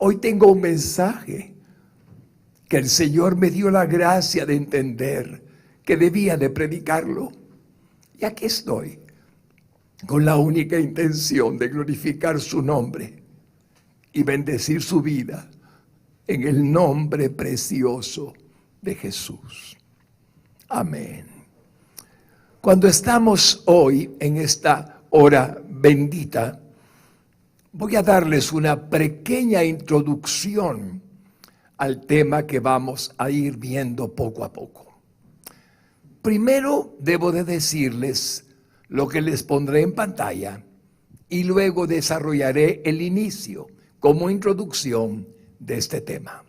Hoy tengo un mensaje que el Señor me dio la gracia de entender que debía de predicarlo. Y aquí estoy, con la única intención de glorificar su nombre y bendecir su vida en el nombre precioso de Jesús. Amén. Cuando estamos hoy en esta hora bendita, voy a darles una pequeña introducción al tema que vamos a ir viendo poco a poco. Primero debo de decirles lo que les pondré en pantalla y luego desarrollaré el inicio como introducción de este tema.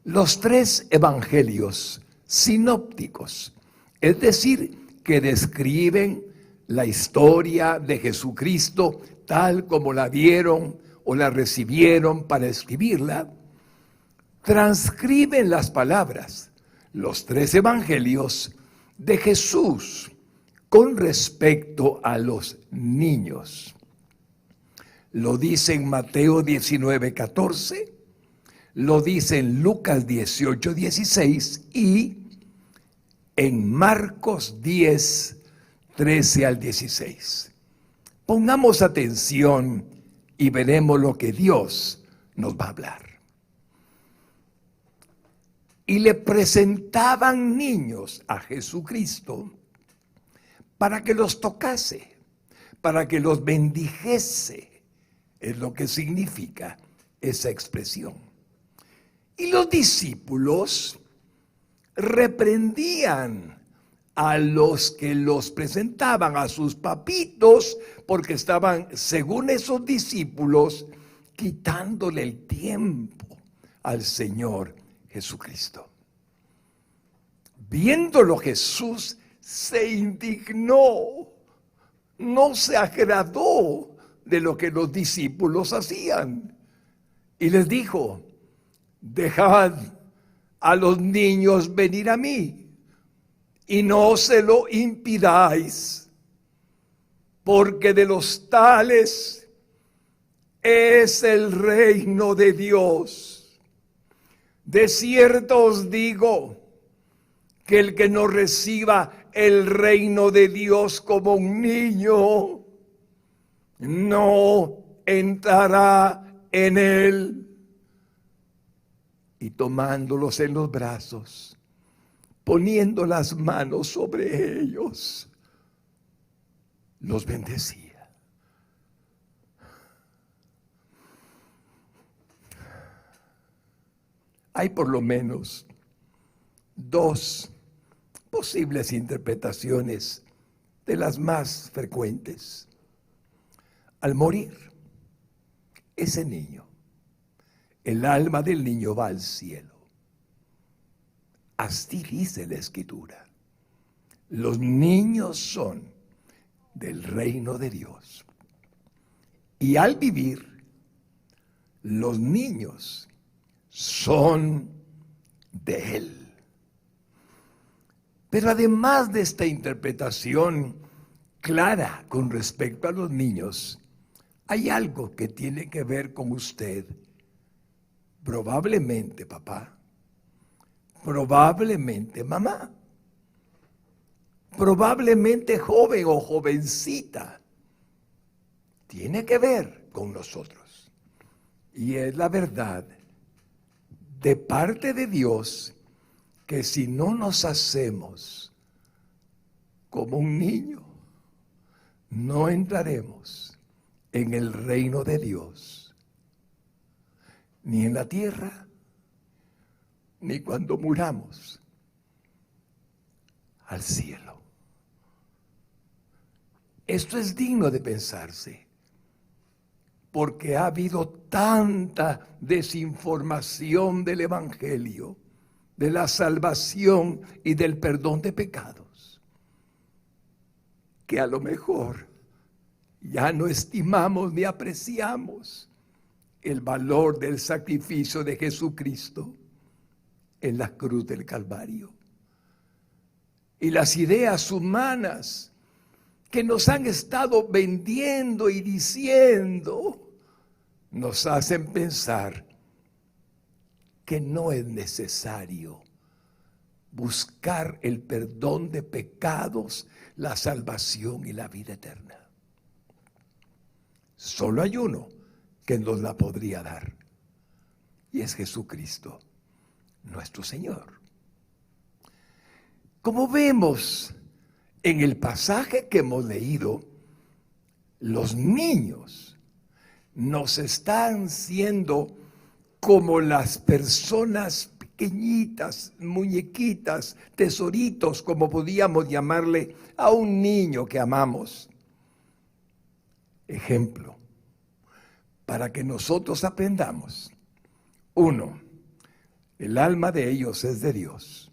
Los tres evangelios sinópticos, es decir, que describen la historia de Jesucristo tal como la vieron o la recibieron para escribirla, transcriben las palabras, los tres evangelios de Jesús con respecto a los niños. Lo dice en Mateo 19:14, lo dice en Lucas 18:16 y en Marcos 10:13 al 16. Pongamos atención y veremos lo que Dios nos va a hablar. Y le presentaban niños a Jesucristo para que los tocase, para que los bendijese, es lo que significa esa expresión. Y los discípulos reprendían a los que los presentaban, a sus papitos, porque estaban, según esos discípulos, quitándole el tiempo al Señor Jesucristo. Viéndolo, Jesús se indignó, no se agradó de lo que los discípulos hacían y les dijo: dejad a los niños venir a mí y no se lo impidáis, porque de los tales es el reino de Dios. De cierto os digo que el que no reciba el reino de Dios como un niño, no entrará en él. Y tomándolos en los brazos, poniendo las manos sobre ellos, los bendecía. Hay por lo menos dos posibles interpretaciones de las más frecuentes. Al morir, ese niño, el alma del niño va al cielo. Así dice la Escritura. Los niños son del reino de Dios. Y al vivir, los niños son de Él. Pero además de esta interpretación clara con respecto a los niños, hay algo que tiene que ver con usted. Probablemente papá, probablemente mamá, probablemente joven o jovencita, tiene que ver con nosotros. Y es la verdad de parte de Dios que si no nos hacemos como un niño, no entraremos en el reino de Dios, ni en la tierra, ni cuando muramos, al cielo. Esto es digno de pensarse, porque ha habido tanta desinformación del Evangelio, de la salvación y del perdón de pecados, que a lo mejor ya no estimamos ni apreciamos el valor del sacrificio de Jesucristo en la cruz del Calvario. Y las ideas humanas que nos han estado vendiendo y diciendo nos hacen pensar que no es necesario buscar el perdón de pecados, la salvación y la vida eterna. Solo hay uno que nos la podría dar, y es Jesucristo, nuestro Señor. Como vemos en el pasaje que hemos leído, los niños nos están siendo como las personas pequeñitas, muñequitas, tesoritos, como podíamos llamarle a un niño que amamos. Ejemplo, para que nosotros aprendamos. 1, el alma de ellos es de Dios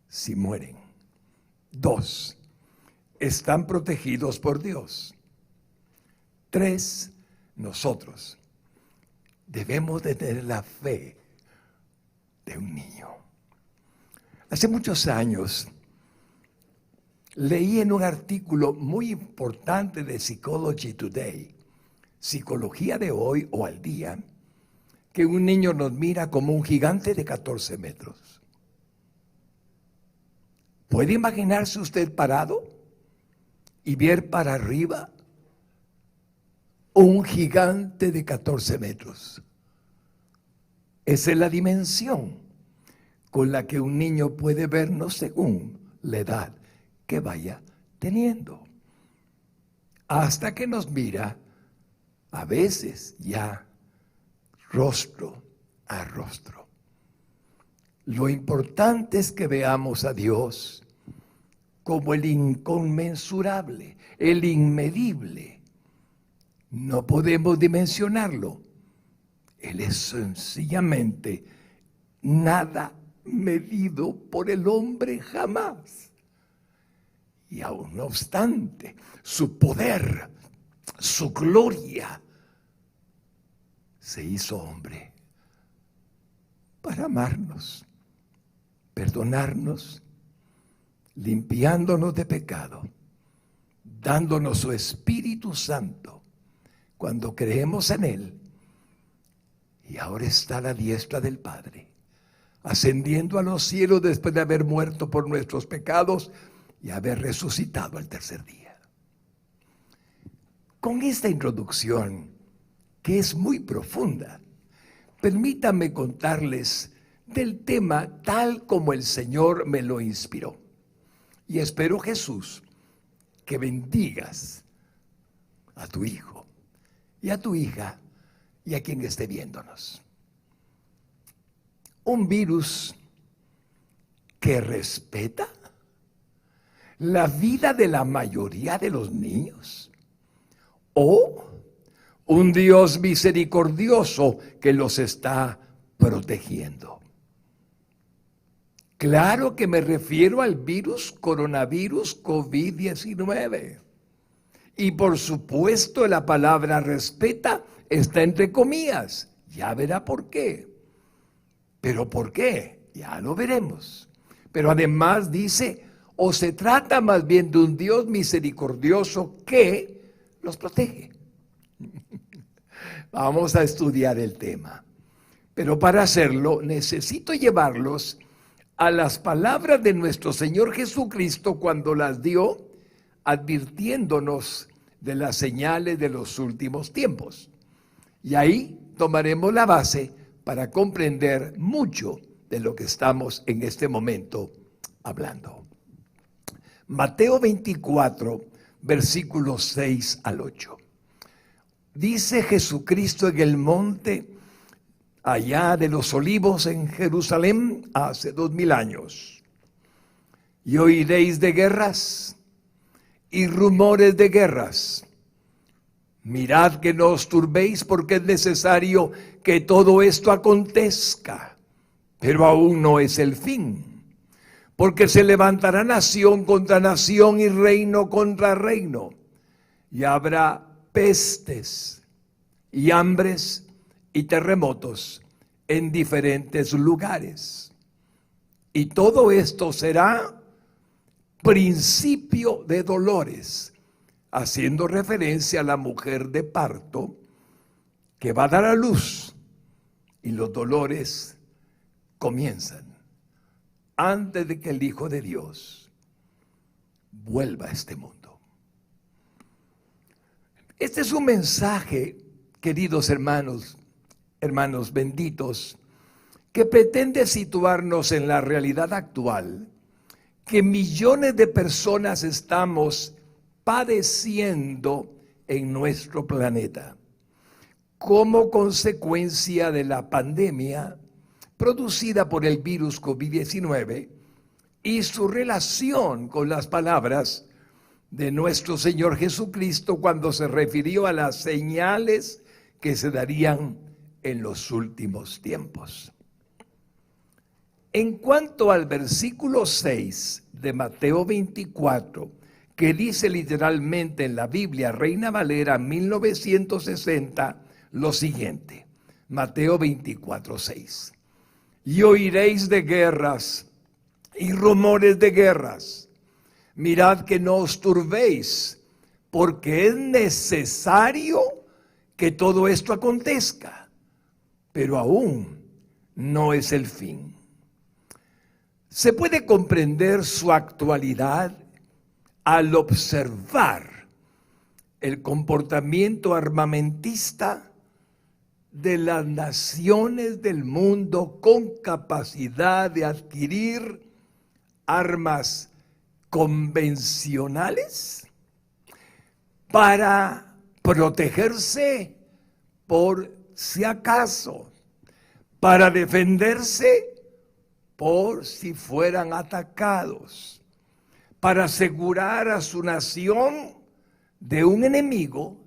si mueren. 2, están protegidos por Dios. 3, nosotros debemos de tener la fe de un niño. Hace muchos años leí en un artículo muy importante de Psychology Today, Psicología de Hoy o Al Día, que un niño nos mira como un gigante de 14 metros. ¿Puede imaginarse usted parado y ver para arriba un gigante de 14 metros? Esa es la dimensión con la que un niño puede vernos según la edad que vaya teniendo. Hasta que nos mira, a veces ya rostro a rostro. Lo importante es que veamos a Dios como el inconmensurable, el inmedible. No podemos dimensionarlo. Él es sencillamente nada medido por el hombre jamás. Y aún no obstante, su poder, su gloria, se hizo hombre para amarnos, perdonarnos, limpiándonos de pecado, dándonos su Espíritu Santo cuando creemos en Él. Y ahora está a la diestra del Padre, ascendiendo a los cielos después de haber muerto por nuestros pecados y haber resucitado al tercer día. Con esta introducción, que es muy profunda, permítanme contarles del tema tal como el Señor me lo inspiró. Y espero, Jesús, que bendigas a tu hijo y a tu hija y a quien esté viéndonos. Un virus que respeta la vida de la mayoría de los niños, o un Dios misericordioso que los está protegiendo. Claro que me refiero al coronavirus COVID-19. Y por supuesto la palabra respeta está entre comillas. Ya verá por qué. ¿Pero por qué? Ya lo veremos. Pero además dice, o se trata más bien de un Dios misericordioso que los protege. Vamos a estudiar el tema. Pero para hacerlo necesito llevarlos a las palabras de nuestro Señor Jesucristo cuando las dio, advirtiéndonos de las señales de los últimos tiempos. Y ahí tomaremos la base para comprender mucho de lo que estamos en este momento hablando. Mateo 24, versículos 6 al 8. Dice Jesucristo en el monte allá de los Olivos en Jerusalén hace 2000 años. Y oiréis de guerras y rumores de guerras. Mirad que no os turbéis, porque es necesario que todo esto acontezca, pero aún no es el fin. Porque se levantará nación contra nación y reino contra reino, y habrá pestes y hambres y terremotos en diferentes lugares. Y todo esto será principio de dolores, haciendo referencia a la mujer de parto que va a dar a luz y los dolores comienzan antes de que el Hijo de Dios vuelva a este mundo. Este es un mensaje, queridos hermanos benditos, que pretende situarnos en la realidad actual, que millones de personas estamos padeciendo en nuestro planeta como consecuencia de la pandemia producida por el virus COVID-19 y su relación con las palabras de nuestro Señor Jesucristo cuando se refirió a las señales que se darían en los últimos tiempos. En cuanto al versículo 6 de Mateo 24, que dice literalmente en la Biblia Reina Valera 1960 lo siguiente, Mateo 24, 6. Y oiréis de guerras y rumores de guerras. Mirad que no os turbéis, porque es necesario que todo esto acontezca, pero aún no es el fin. Se puede comprender su actualidad al observar el comportamiento armamentista de las naciones del mundo con capacidad de adquirir armas convencionales para protegerse por si acaso, para defenderse por si fueran atacados, para asegurar a su nación de un enemigo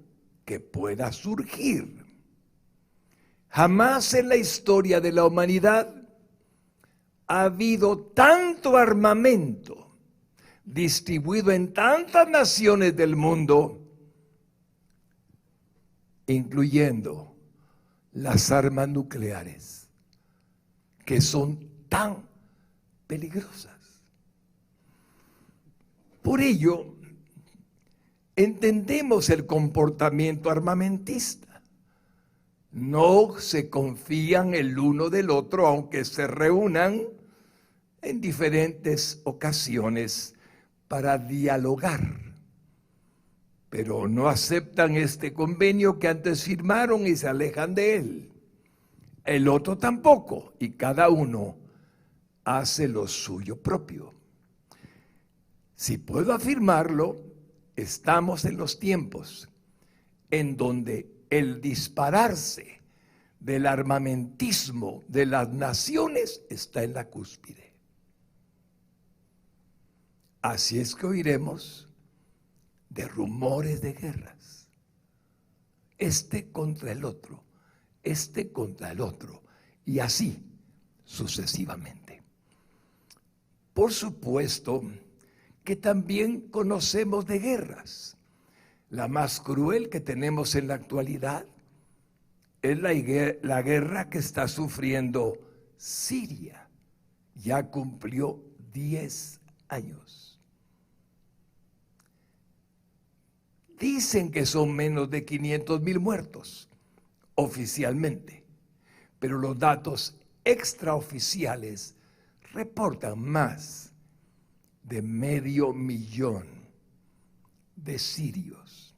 que pueda surgir. Jamás en la historia de la humanidad ha habido tanto armamento distribuido en tantas naciones del mundo, incluyendo las armas nucleares, que son tan peligrosas. Por ello, entendemos el comportamiento armamentista. No se confían el uno del otro, aunque se reúnan en diferentes ocasiones para dialogar. Pero no aceptan este convenio que antes firmaron y se alejan de él. El otro tampoco, y cada uno hace lo suyo propio. Si puedo afirmarlo, estamos en los tiempos en donde el dispararse del armamentismo de las naciones está en la cúspide. Así es que oiremos de rumores de guerras, este contra el otro, este contra el otro, y así sucesivamente. Por supuesto que también conocemos de guerras. La más cruel que tenemos en la actualidad es la guerra que está sufriendo Siria. Ya cumplió 10 años. Dicen que son menos de 500,000 muertos oficialmente, pero los datos extraoficiales reportan más de 500,000 de sirios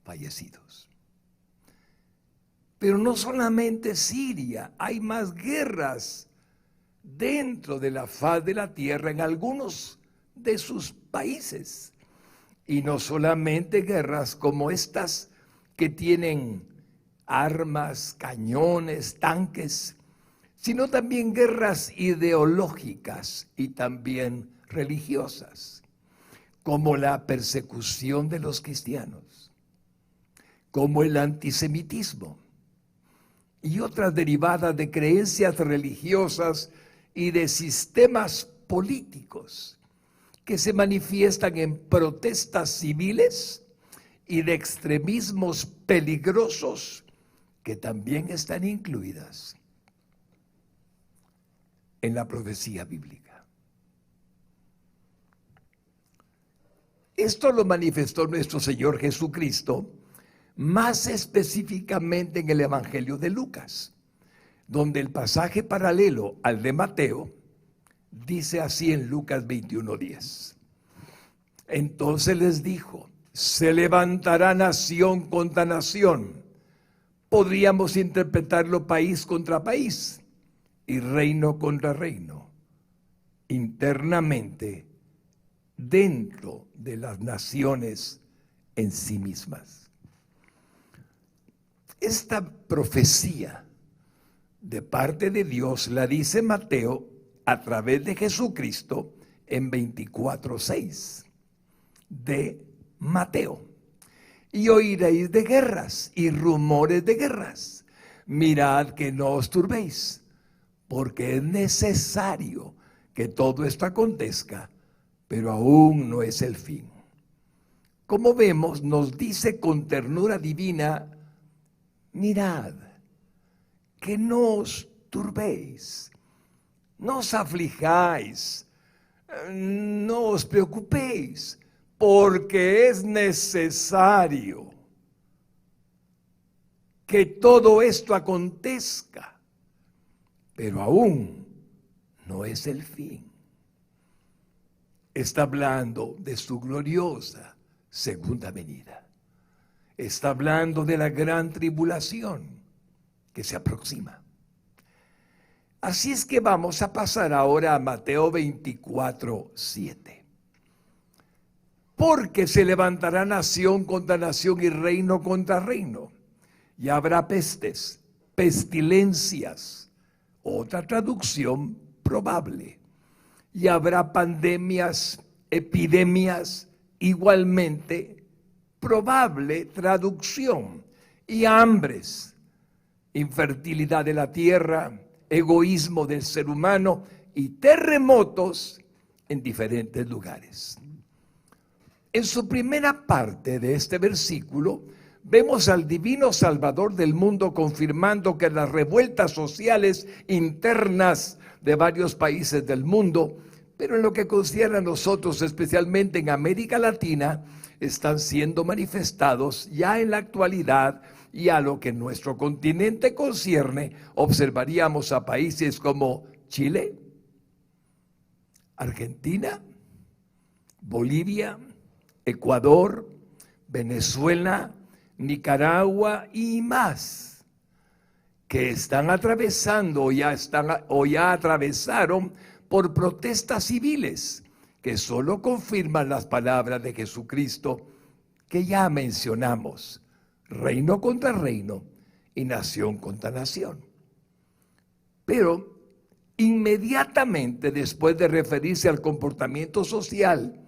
fallecidos. Pero no solamente Siria, hay más guerras dentro de la faz de la tierra en algunos de sus países. Y no solamente guerras como estas que tienen armas, cañones, tanques, sino también guerras ideológicas y también religiosas, como la persecución de los cristianos, como el antisemitismo y otras derivadas de creencias religiosas y de sistemas políticos que se manifiestan en protestas civiles y de extremismos peligrosos que también están incluidas en la profecía bíblica. Esto lo manifestó nuestro Señor Jesucristo más específicamente en el Evangelio de Lucas, donde el pasaje paralelo al de Mateo dice así en Lucas 21:10. Entonces les dijo, se levantará nación contra nación. Podríamos interpretarlo país contra país y reino contra reino, internamente dentro de las naciones en sí mismas. Esta profecía de parte de Dios la dice Mateo a través de Jesucristo en 24:6 de Mateo. Y oiréis de guerras y rumores de guerras. Mirad que no os turbéis, porque es necesario que todo esto acontezca, pero aún no es el fin. Como vemos, nos dice con ternura divina, mirad, que no os turbéis, no os aflijáis, no os preocupéis, porque es necesario que todo esto acontezca, pero aún no es el fin. Está hablando de su gloriosa segunda venida. Está hablando de la gran tribulación que se aproxima. Así es que vamos a pasar ahora a Mateo 24:7. Porque se levantará nación contra nación y reino contra reino, y habrá pestes, pestilencias, otra traducción probable, y habrá pandemias, epidemias, igualmente probable traducción, y hambres, infertilidad de la tierra, egoísmo del ser humano y terremotos en diferentes lugares. En su primera parte de este versículo, vemos al divino Salvador del mundo confirmando que las revueltas sociales internas de varios países del mundo, pero en lo que concierne a nosotros, especialmente en América Latina, están siendo manifestados ya en la actualidad, y a lo que nuestro continente concierne, observaríamos a países como Chile, Argentina, Bolivia, Ecuador, Venezuela, Nicaragua y más, que están atravesando o ya atravesaron por protestas civiles, que solo confirman las palabras de Jesucristo que ya mencionamos, reino contra reino y nación contra nación. Pero inmediatamente después de referirse al comportamiento social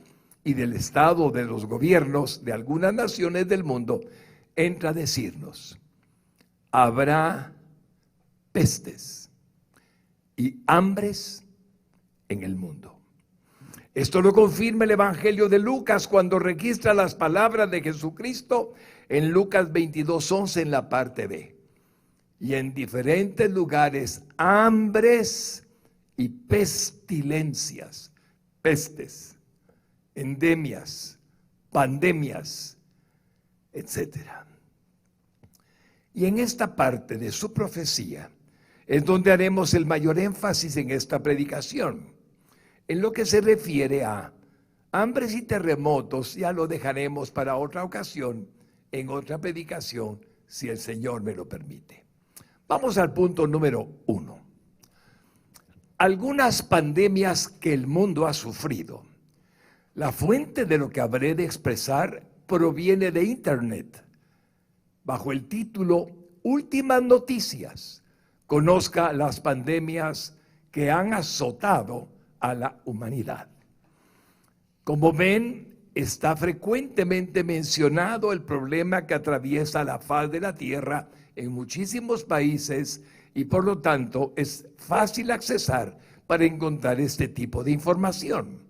y del estado de los gobiernos de algunas naciones del mundo, entra a decirnos, habrá pestes y hambres en el mundo. Esto lo confirma el Evangelio de Lucas cuando registra las palabras de Jesucristo en Lucas 22:11 en la parte B. Y en diferentes lugares, hambres y pestilencias, pestes, endemias, pandemias, etc. Y en esta parte de su profecía es donde haremos el mayor énfasis en esta predicación. En lo que se refiere a hambres y terremotos, ya lo dejaremos para otra ocasión, en otra predicación, si el Señor me lo permite. Vamos al punto número 1. Algunas pandemias que el mundo ha sufrido. La fuente de lo que habré de expresar proviene de Internet, bajo el título Últimas Noticias. Conozca las pandemias que han azotado a la humanidad. Como ven, está frecuentemente mencionado el problema que atraviesa la faz de la tierra en muchísimos países y por lo tanto es fácil accesar para encontrar este tipo de información.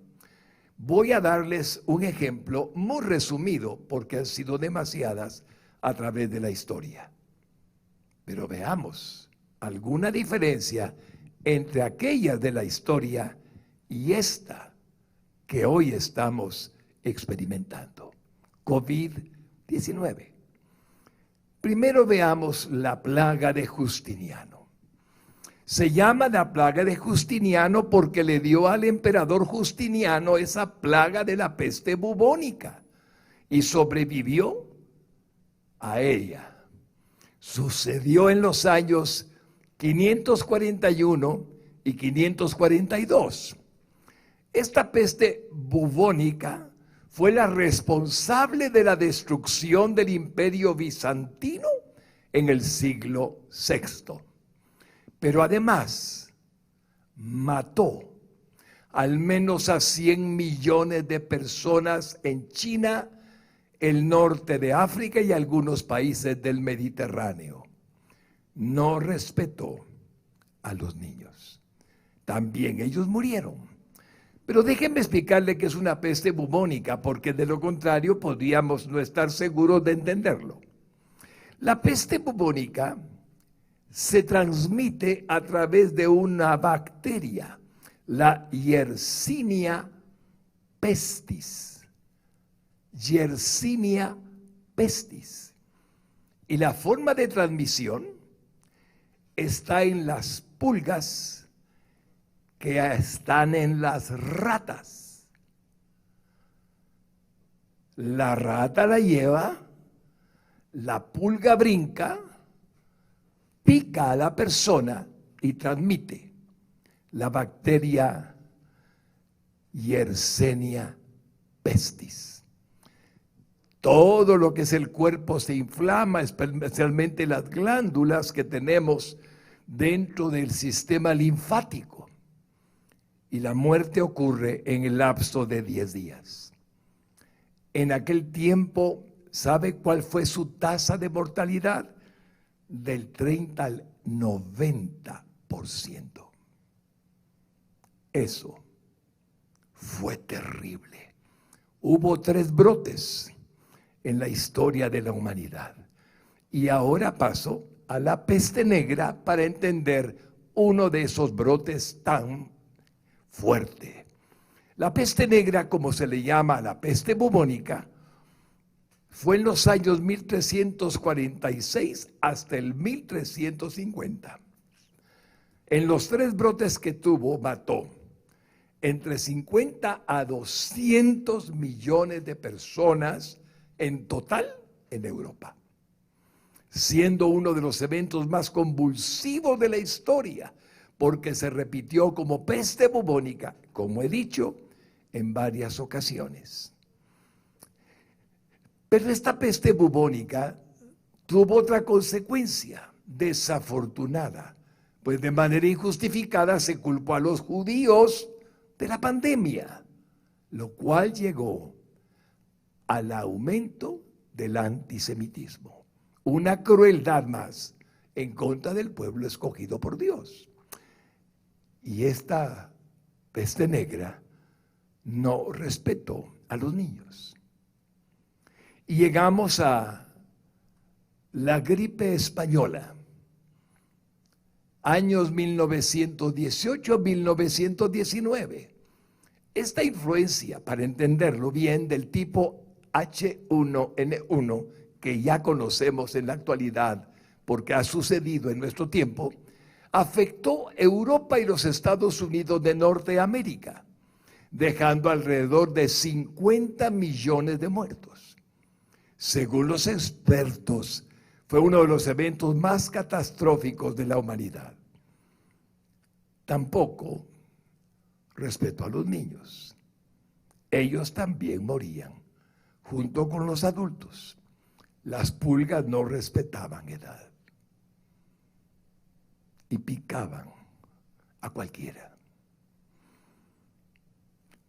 Voy a darles un ejemplo muy resumido porque han sido demasiadas a través de la historia. Pero veamos alguna diferencia entre aquellas de la historia y esta que hoy estamos experimentando, COVID-19. Primero veamos la plaga de Justiniano. Se llama la plaga de Justiniano porque le dio al emperador Justiniano esa plaga de la peste bubónica y sobrevivió a ella. Sucedió en los años 541 y 542. Esta peste bubónica fue la responsable de la destrucción del imperio bizantino en el siglo VI. Pero además mató al menos a 100 millones de personas en China, el norte de África y algunos países del Mediterráneo. No respetó a los niños. También ellos murieron. Pero déjenme explicarle que es una peste bubónica, porque de lo contrario podríamos no estar seguros de entenderlo. La peste bubónica se transmite a través de una bacteria, la Yersinia pestis. Yersinia pestis. Y la forma de transmisión está en las pulgas que están en las ratas. La rata la lleva, la pulga brinca, pica a la persona y transmite la bacteria Yersinia pestis. Todo lo que es el cuerpo se inflama, especialmente las glándulas que tenemos dentro del sistema linfático. Y la muerte ocurre en el lapso de 10 días. En aquel tiempo, ¿sabe cuál fue su tasa de mortalidad? Del 30 al 90%. Eso fue terrible. Hubo 3 brotes en la historia de la humanidad. Y ahora paso a la peste negra para entender uno de esos brotes tan fuerte. La peste negra, como se le llama a la peste bubónica, fue en los años 1346 hasta el 1350. En los 3 brotes que tuvo, mató entre 50 a 200 millones de personas en total en Europa, siendo uno de los eventos más convulsivos de la historia, porque se repitió como peste bubónica, como he dicho, en varias ocasiones. Pero esta peste bubónica tuvo otra consecuencia desafortunada, pues de manera injustificada se culpó a los judíos de la pandemia, lo cual llegó al aumento del antisemitismo, una crueldad más en contra del pueblo escogido por Dios. Y esta peste negra no respetó a los niños. Y llegamos a la gripe española, años 1918 a 1919. Esta influencia, para entenderlo bien, del tipo H1N1, que ya conocemos en la actualidad porque ha sucedido en nuestro tiempo, afectó Europa y los Estados Unidos de Norteamérica, dejando alrededor de 50 millones de muertos. Según los expertos, fue uno de los eventos más catastróficos de la humanidad. Tampoco respetó a los niños. Ellos también morían, junto con los adultos. Las pulgas no respetaban edad y picaban a cualquiera.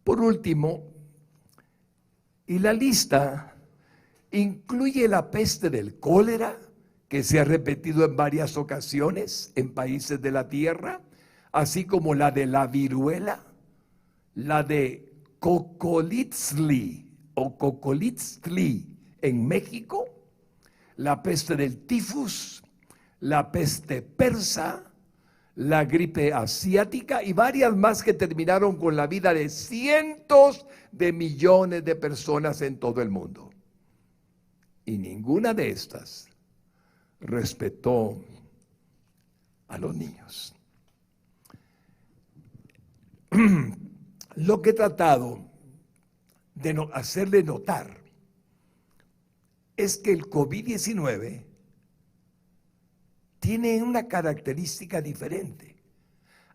Por último, y la lista incluye la peste del cólera, que se ha repetido en varias ocasiones en países de la tierra, así como la de la viruela, la de Cocolitzli o Cocolitzli en México, la peste del tifus, la peste persa, la gripe asiática y varias más que terminaron con la vida de cientos de millones de personas en todo el mundo. Y ninguna de estas respetó a los niños. Lo que he tratado de hacerle notar es que el COVID-19 tiene una característica diferente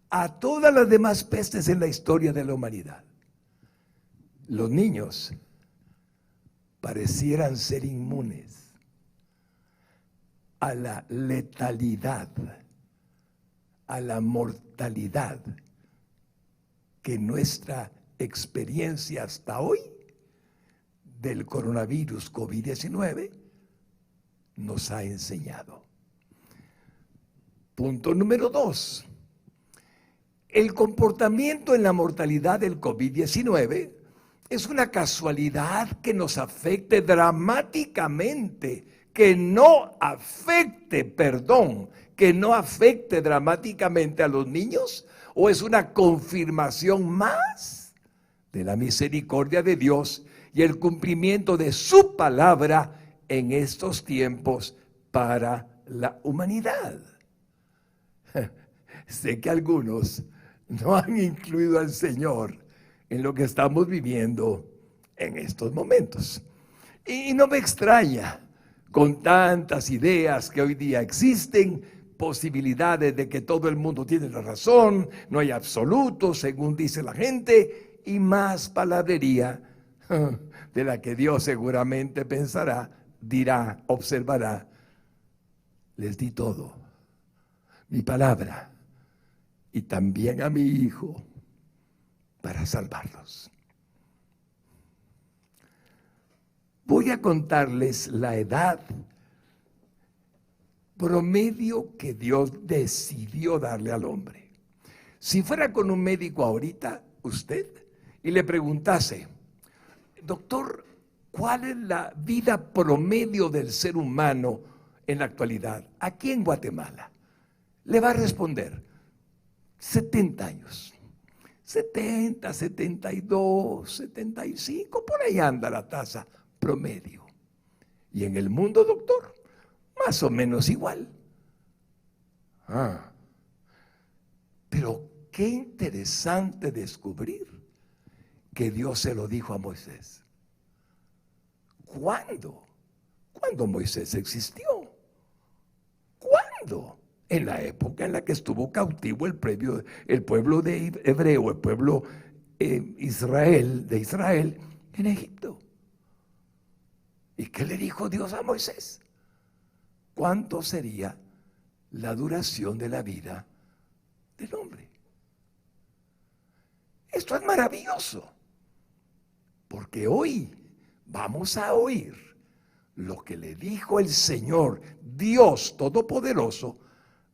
a todas las demás pestes en la historia de la humanidad. Los niños parecieran ser inmunes a la letalidad, a la mortalidad que nuestra experiencia hasta hoy del coronavirus COVID-19 nos ha enseñado. Punto número 2. El comportamiento en la mortalidad del COVID-19 es una casualidad que nos afecte dramáticamente, que no afecte dramáticamente a los niños, o es una confirmación más de la misericordia de Dios y el cumplimiento de su palabra en estos tiempos para la humanidad. Sé que algunos no han incluido al Señor en lo que estamos viviendo en estos momentos. Y no me extraña, con tantas ideas que hoy día existen, posibilidades de que todo el mundo tiene la razón, no hay absolutos, según dice la gente, y más palabrería de la que Dios seguramente pensará, dirá, observará. Les di todo, mi palabra, y también a mi hijo, para salvarlos. Voy a contarles la edad promedio que Dios decidió darle al hombre. Si fuera con un médico ahorita, usted, y le preguntase, doctor, ¿cuál es la vida promedio del ser humano en la actualidad, aquí en Guatemala? Le va a responder, 70 años. 70, 72, 75, por ahí anda la tasa promedio. Y en el mundo, doctor, más o menos igual. Pero qué interesante descubrir que Dios se lo dijo a Moisés. ¿Cuándo? ¿Cuándo Moisés existió? ¿Cuándo? En la época en la que estuvo cautivo el pueblo de hebreo, el pueblo de Israel en Egipto. ¿Y qué le dijo Dios a Moisés? ¿Cuánto sería la duración de la vida del hombre? Esto es maravilloso, porque hoy vamos a oír lo que le dijo el Señor, Dios Todopoderoso,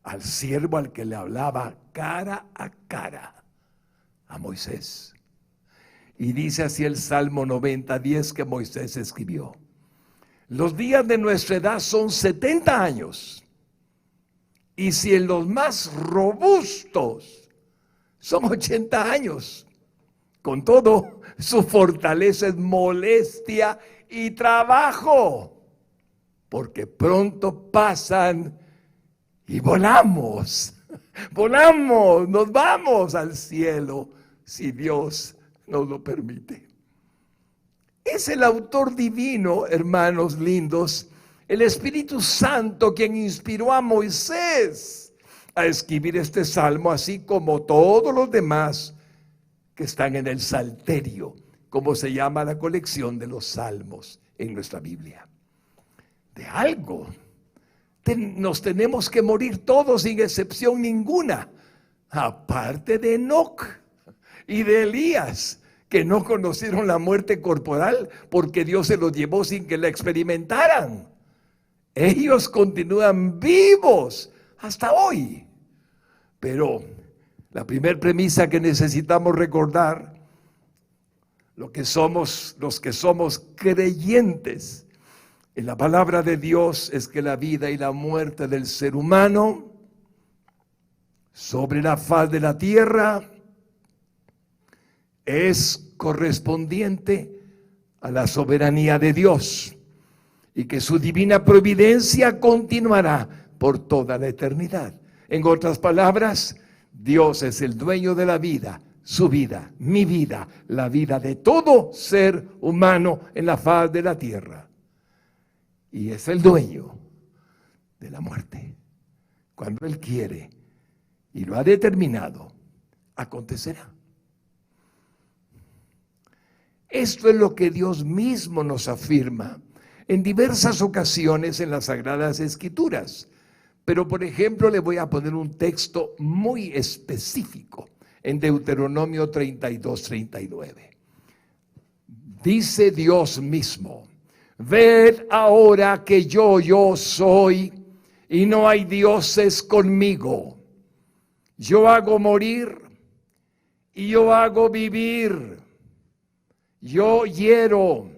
al siervo al que le hablaba cara a cara, a Moisés. Y dice así el Salmo 90:10 que Moisés escribió: los días de nuestra edad son 70 años, y si en los más robustos son 80 años, con todo, su fortaleza es molestia y trabajo, porque pronto pasan y volamos, nos vamos al cielo, si Dios nos lo permite. Es el autor divino, hermanos lindos, el Espíritu Santo, quien inspiró a Moisés a escribir este salmo, así como todos los demás que están en el Salterio, como se llama la colección de los salmos en nuestra Biblia. De algo nos tenemos que morir todos sin excepción ninguna, aparte de Enoc y de Elías, que no conocieron la muerte corporal porque Dios se los llevó sin que la experimentaran. Ellos continúan vivos hasta hoy. Pero la primera premisa que necesitamos recordar, los que somos creyentes en la palabra de Dios, es que la vida y la muerte del ser humano sobre la faz de la tierra es correspondiente a la soberanía de Dios. y que su divina providencia continuará por toda la eternidad. En otras palabras, Dios es el dueño de la vida, su vida, mi vida, la vida de todo ser humano en la faz de la tierra. Y es el dueño de la muerte. Cuando Él quiere y lo ha determinado, acontecerá. Esto es lo que Dios mismo nos afirma en diversas ocasiones en las Sagradas Escrituras. Pero, por ejemplo, le voy a poner un texto muy específico en Deuteronomio 32:39. Dice Dios mismo: ved ahora que yo soy, y no hay dioses conmigo. Yo hago morir y yo hago vivir. Yo hiero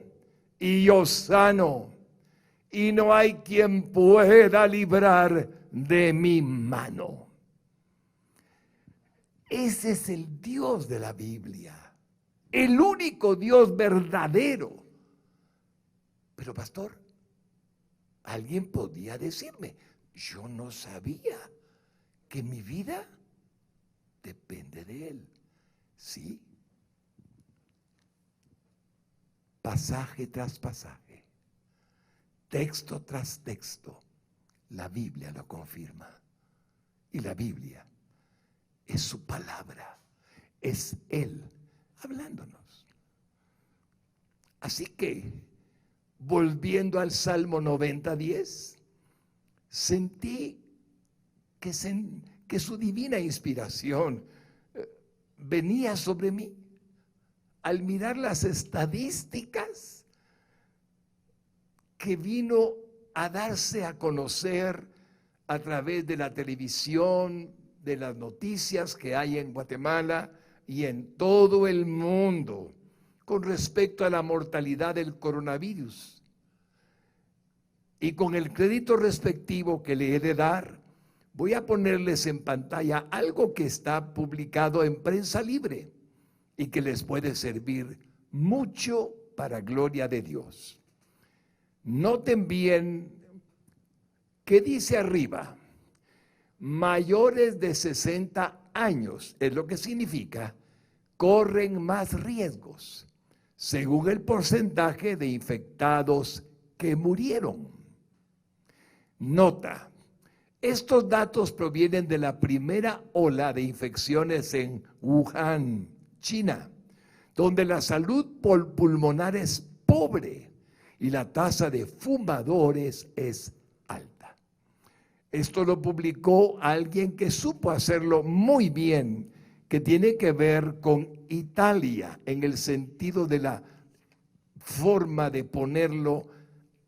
y yo sano, y no hay quien pueda librar de mi mano. Ese es el Dios de la Biblia, el único Dios verdadero. Pero pastor, alguien podía decirme, yo no sabía que mi vida depende de Él. Sí. Pasaje tras pasaje, texto tras texto, la Biblia lo confirma. Y la Biblia es su palabra, es Él hablándonos. Así que, volviendo al Salmo 90:10, sentí que su divina inspiración venía sobre mí. Al mirar las estadísticas que vino a darse a conocer a través de la televisión, de las noticias que hay en Guatemala y en todo el mundo con respecto a la mortalidad del coronavirus. Y con el crédito respectivo que le he de dar, voy a ponerles en pantalla algo que está publicado en Prensa Libre y que les puede servir mucho para gloria de Dios. Noten bien qué dice arriba: mayores de 60 años, es lo que significa, corren más riesgos, según el porcentaje de infectados que murieron. Nota: estos datos provienen de la primera ola de infecciones en Wuhan, China, donde la salud pulmonar es pobre y la tasa de fumadores es alta. Esto lo publicó alguien que supo hacerlo muy bien, que tiene que ver con Italia, en el sentido de la forma de ponerlo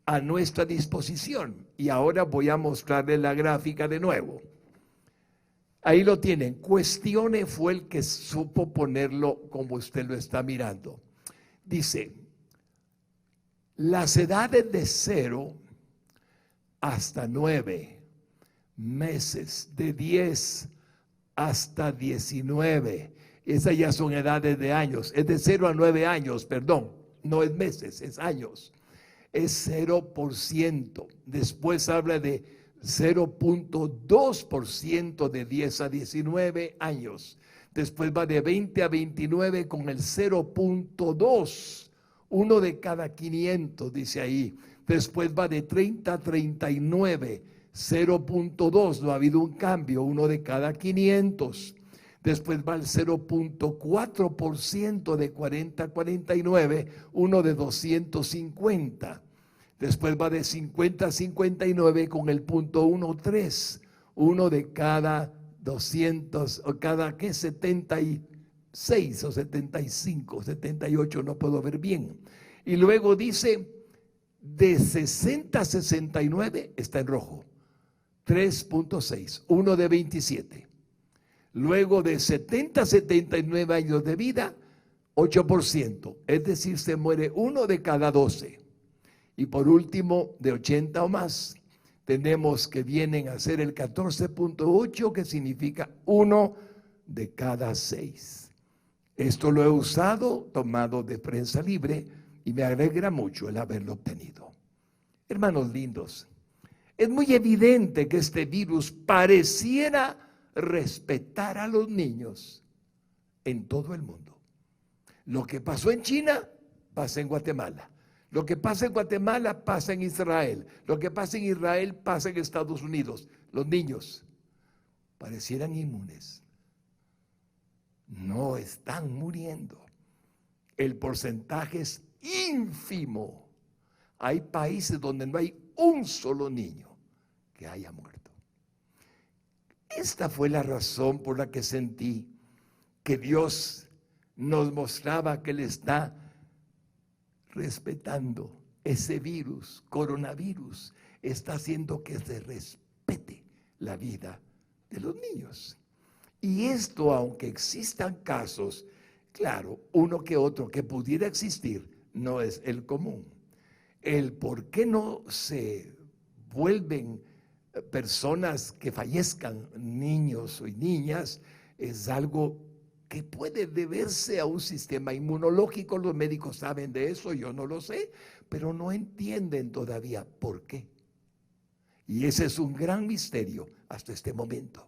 a nuestra disposición. Y ahora voy a mostrarles la gráfica de nuevo. Ahí lo tienen. Cuestione fue el que supo ponerlo como usted lo está mirando. Dice, las edades de 0 hasta 9 meses, de 10 hasta 19, esas ya son edades de años, es de 0 a 9 años, perdón, no es meses, es años, es 0%. Después habla de 0.2% de 10 a 19 años. Después va de 20 a 29 con el 0.2, uno de cada 500, dice ahí. Después va de 30 a 39, 0.2, no ha habido un cambio, uno de cada 500. Después va el 0.4% de 40 a 49, uno de 250. Después va de 50 a 59 con el 0.13, uno de cada 200, o cada, ¿qué? 76 o 75, 78, no puedo ver bien. Y luego dice, de 60 a 69 está en rojo, 3.6, uno de 27. Luego de 70 a 79 años de vida, 8%, es decir, se muere uno de cada 12. Y por último, de 80 o más, tenemos que vienen a ser el 14.8, que significa uno de cada 6. Esto lo he usado, tomado de Prensa Libre, y me alegra mucho el haberlo obtenido. Hermanos lindos, es muy evidente que este virus pareciera respetar a los niños en todo el mundo. Lo que pasó en China, pasa en Guatemala. Lo que pasa en Guatemala, pasa en Israel. Lo que pasa en Israel, pasa en Estados Unidos. Los niños parecieran inmunes. No están muriendo. El porcentaje es ínfimo. Hay países donde no hay un solo niño que haya muerto. Esta fue la razón por la que sentí que Dios nos mostraba que Él está respetando ese virus, coronavirus, está haciendo que se respete la vida de los niños. Y esto, aunque existan casos, claro, uno que otro que pudiera existir, no es el común. El por qué no se vuelven personas que fallezcan, niños y niñas, es algo que puede deberse a un sistema inmunológico. Los médicos saben de eso, yo no lo sé, pero no entienden todavía por qué. Y ese es un gran misterio hasta este momento.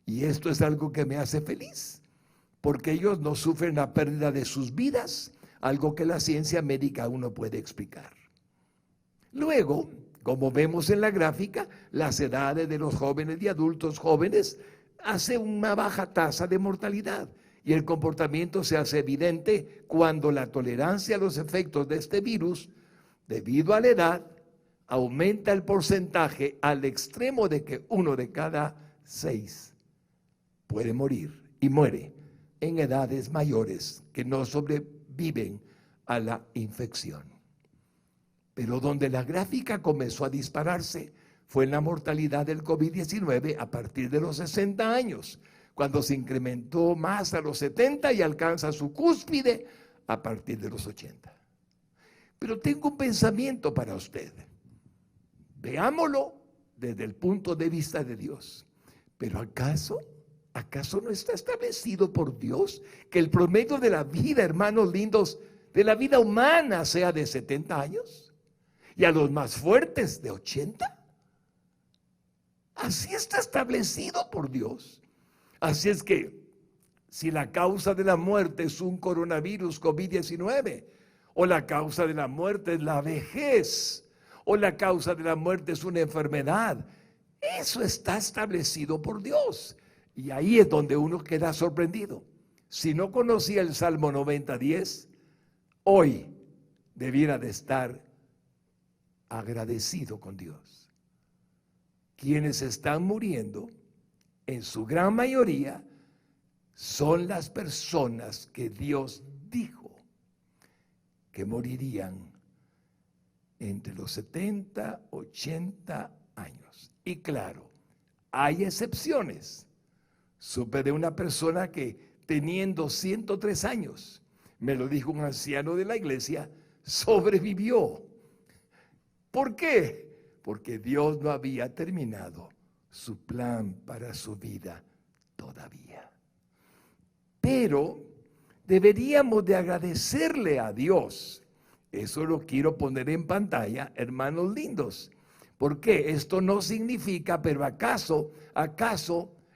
Y esto es algo que me hace feliz, porque ellos no sufren la pérdida de sus vidas, algo que la ciencia médica aún no puede explicar. Luego, como vemos en la gráfica, las edades de los jóvenes y adultos jóvenes hace una baja tasa de mortalidad y el comportamiento se hace evidente cuando la tolerancia a los efectos de este virus, debido a la edad, aumenta el porcentaje al extremo de que 1 de cada 6 puede morir y muere en edades mayores que no sobreviven a la infección. Pero donde la gráfica comenzó a dispararse fue en la mortalidad del COVID-19 a partir de los 60 años, cuando se incrementó más a los 70 y alcanza su cúspide a partir de los 80. Pero tengo un pensamiento para usted. Veámoslo desde el punto de vista de Dios. Pero ¿acaso no está establecido por Dios que el promedio de la vida, hermanos lindos, de la vida humana sea de 70 años? Y a los más fuertes de 80. Así está establecido por Dios. Así es que si la causa de la muerte es un coronavirus COVID-19, o la causa de la muerte es la vejez, o la causa de la muerte es una enfermedad, eso está establecido por Dios. Y ahí es donde uno queda sorprendido. Si no conocía el Salmo 90:10, hoy debiera de estar agradecido con Dios. Quienes están muriendo, en su gran mayoría, son las personas que Dios dijo que morirían entre los 70, 80 años. Y claro, hay excepciones. Supe de una persona que teniendo 103 años, me lo dijo un anciano de la iglesia, sobrevivió. ¿Por qué? Porque Dios no había terminado su plan para su vida todavía. Pero deberíamos de agradecerle a Dios. Eso lo quiero poner en pantalla, hermanos lindos. ¿Por qué? Esto no significa, pero ¿acaso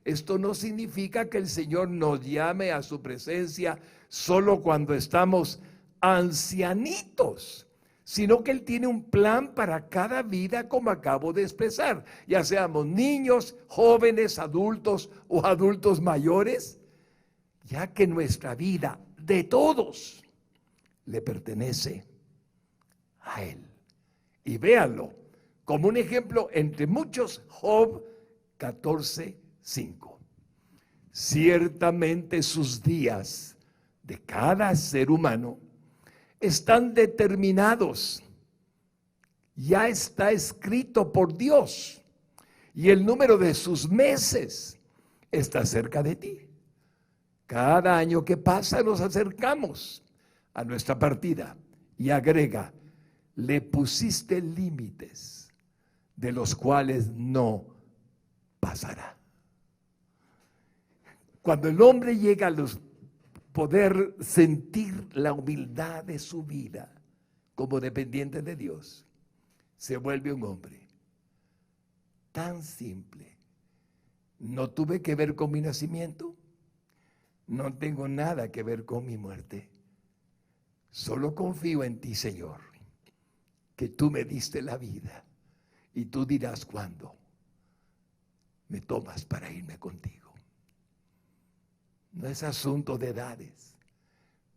esto no significa que el Señor nos llame a su presencia solo cuando estamos ancianitos? Sino que Él tiene un plan para cada vida, como acabo de expresar, ya seamos niños, jóvenes, adultos o adultos mayores, ya que nuestra vida de todos le pertenece a Él. Y véanlo como un ejemplo entre muchos, Job 14:5. Ciertamente sus días de cada ser humano están determinados, ya está escrito por Dios, y el número de sus meses está cerca de ti. Cada año que pasa nos acercamos a nuestra partida. Y agrega, le pusiste límites de los cuales no pasará. Cuando el hombre llega a poder sentir la humildad de su vida como dependiente de Dios, se vuelve un hombre. Tan simple. No tuve que ver con mi nacimiento. No tengo nada que ver con mi muerte. Solo confío en ti, Señor, que tú me diste la vida y tú dirás cuándo me tomas para irme contigo. No es asunto de edades,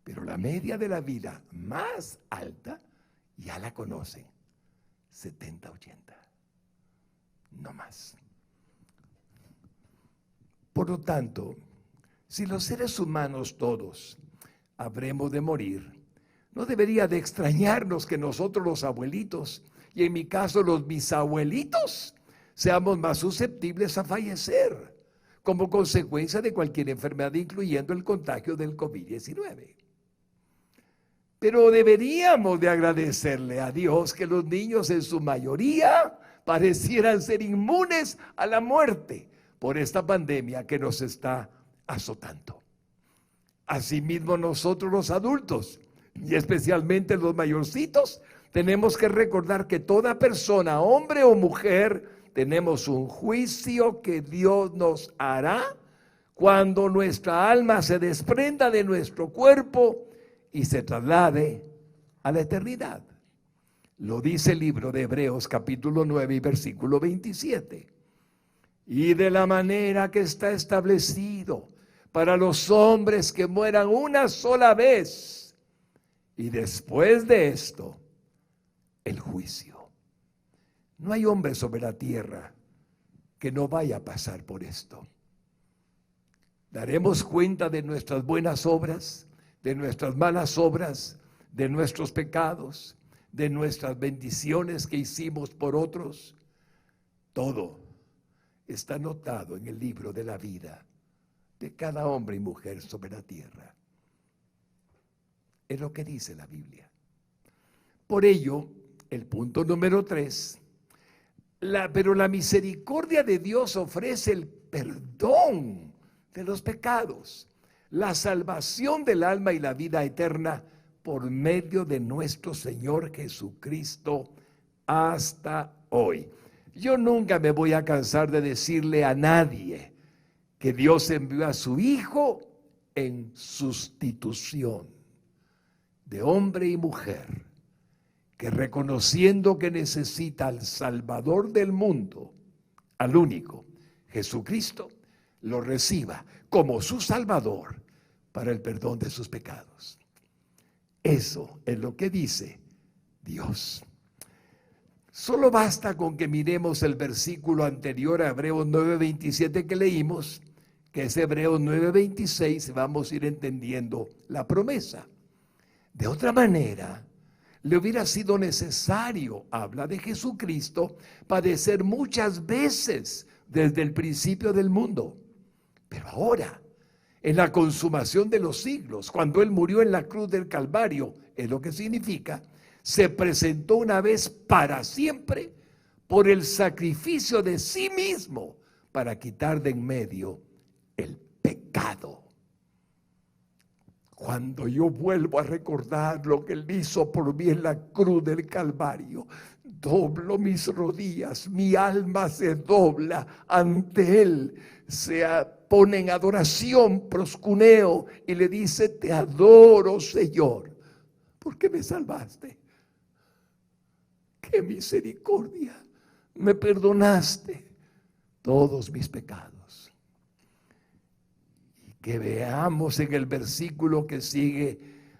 pero la media de la vida más alta ya la conocen, 70, 80, no más. Por lo tanto, si los seres humanos todos habremos de morir, no debería de extrañarnos que nosotros los abuelitos, y en mi caso los bisabuelitos, seamos más susceptibles a fallecer como consecuencia de cualquier enfermedad, incluyendo el contagio del COVID-19. Pero deberíamos de agradecerle a Dios que los niños en su mayoría parecieran ser inmunes a la muerte por esta pandemia que nos está azotando. Asimismo, nosotros los adultos, y especialmente los mayorcitos, tenemos que recordar que toda persona, hombre o mujer, tenemos un juicio que Dios nos hará cuando nuestra alma se desprenda de nuestro cuerpo y se traslade a la eternidad. Lo dice el libro de Hebreos capítulo 9 y versículo 27. Y de la manera que está establecido para los hombres que mueran una sola vez, y después de esto, el juicio. No hay hombre sobre la tierra que no vaya a pasar por esto. Daremos cuenta de nuestras buenas obras, de nuestras malas obras, de nuestros pecados, de nuestras bendiciones que hicimos por otros. Todo está anotado en el libro de la vida de cada hombre y mujer sobre la tierra. Es lo que dice la Biblia. Por ello, el punto número 3, pero la misericordia de Dios ofrece el perdón de los pecados, la salvación del alma y la vida eterna por medio de nuestro Señor Jesucristo hasta hoy. Yo nunca me voy a cansar de decirle a nadie que Dios envió a su Hijo en sustitución de hombre y mujer, que reconociendo que necesita al Salvador del mundo, al único, Jesucristo, lo reciba como su Salvador para el perdón de sus pecados. Eso es lo que dice Dios. Solo basta con que miremos el versículo anterior a Hebreos 9:27 que leímos, que es Hebreos 9:26, vamos a ir entendiendo la promesa. De otra manera, le hubiera sido necesario, habla de Jesucristo, padecer muchas veces desde el principio del mundo. Pero ahora, en la consumación de los siglos, cuando Él murió en la cruz del Calvario, es lo que significa, se presentó una vez para siempre por el sacrificio de sí mismo para quitar de en medio el pecado. Cuando yo vuelvo a recordar lo que Él hizo por mí en la cruz del Calvario, doblo mis rodillas, mi alma se dobla ante Él, se pone en adoración, proscuneo, y le dice: te adoro, Señor, porque me salvaste. ¡Qué misericordia! Me perdonaste todos mis pecados. Que veamos en el versículo que sigue